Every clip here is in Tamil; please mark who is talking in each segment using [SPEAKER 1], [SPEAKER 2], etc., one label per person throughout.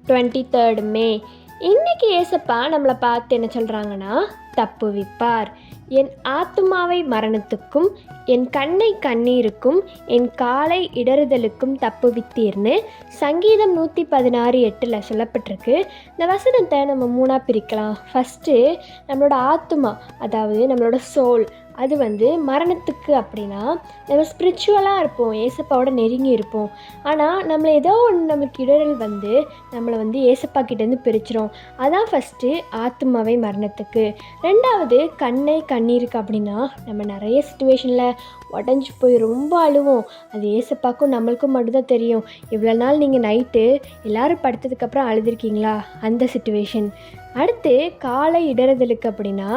[SPEAKER 1] 23rd மே. இன்னைக்கு ஏசப்பா நம்மளை பார்த்து என்ன சொல்கிறாங்கன்னா, தப்புவிப்பார். என் ஆத்துமாவை மரணத்துக்கும் என் கண்ணை கண்ணீருக்கும் என் காலை இடறுதலுக்கும் தப்புவித்தீர்னு சங்கீதம் 116:8 சொல்லப்பட்டிருக்கு. இந்த வசனத்தை நம்ம மூணாக பிரிக்கலாம். ஃபஸ்ட்டு நம்மளோட ஆத்துமா, அதாவது நம்மளோட சோல், அது மரணத்துக்கு அப்படின்னா நம்ம ஸ்பிரிச்சுவலாக இருப்போம், ஏசப்பாவோட நெருங்கி இருப்போம். ஆனால் நம்மளை ஏதோ ஒன்று நமக்கு இடரல் நம்மளை ஏசப்பா கிட்டேருந்து பிரிச்சிரும். அதான் ஃபஸ்ட்டு ஆத்துமாவை மரணத்துக்கு. ரெண்டாவது கண்ணை கண்ணீருக்கு அப்படின்னா நம்ம நிறைய சுச்சுவேஷனில் உடஞ்சி போய் ரொம்ப அழுவோம். அது ஏசப்பாக்கும் நம்மளுக்கும் மட்டும்தான் தெரியும். இவ்வளோ நாள் நீங்கள் நைட்டு எல்லோரும் படுத்ததுக்கப்புறம் அழுதுருக்கீங்களா, அந்த சுச்சுவேஷன். அடுத்து காலை இடறுதலுக்கு அப்படின்னா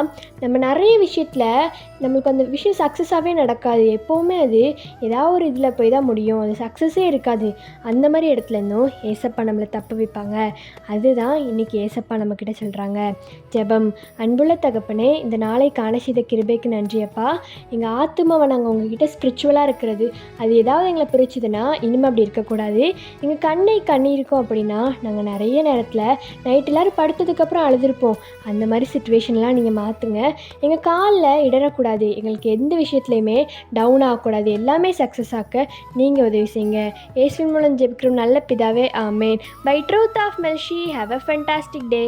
[SPEAKER 1] நம்ம நிறைய விஷயத்தில் நம்மளுக்கு அந்த விஷயம் சக்ஸஸாகவே நடக்காது. எப்போவுமே அது ஏதாவது ஒரு இதில் போய் தான் முடியும், அது சக்ஸஸே இருக்காது. அந்த மாதிரி இடத்துலேருந்தும் ஏசப்பா நம்மளை தப்பு வைப்பாங்க. அதுதான் இன்றைக்கி ஏசப்பா நம்மக்கிட்ட சொல்கிறாங்க. ஜெபம். அன்புள்ள தகப்பனே, இந்த நாளை காண செய்த கிருபைக்கு நன்றியப்பா. எங்கள் ஆத்துமாவை நாங்கள் உங்ககிட்ட ஸ்பிரிச்சுவலாக இருக்கிறது, அது ஏதாவது எங்களை பிரிச்சுதுன்னா இனிமேல் அப்படி இருக்கக்கூடாது. எங்கள் கண்ணை கண்ணீருக்கும் அப்படின்னா நாங்கள் நிறைய நேரத்தில் நைட் எல்லோரும் படுத்ததுக்கப்புறம் அழுதுருப்போம். அந்த மாதிரி சிச்சுவேஷன்லாம் நீங்கள் மாற்றுங்க. எங்கள் காலில் இடரக்கூடாது, எங்களுக்கு எந்த விஷயத்துலையுமே டவுன் ஆகக்கூடாது, எல்லாமே சக்ஸஸ் ஆக்க நீங்கள் உதவி செய்யுங்க. இயேசுவின் மூலம் ஜெபிக்கிறோம் நல்ல பிதாவே, ஆமேன். பை ட்ரூத் ஆஃப் மெல்ஷி, ஹேவ் அ ஃபென்டாஸ்டிக் டே.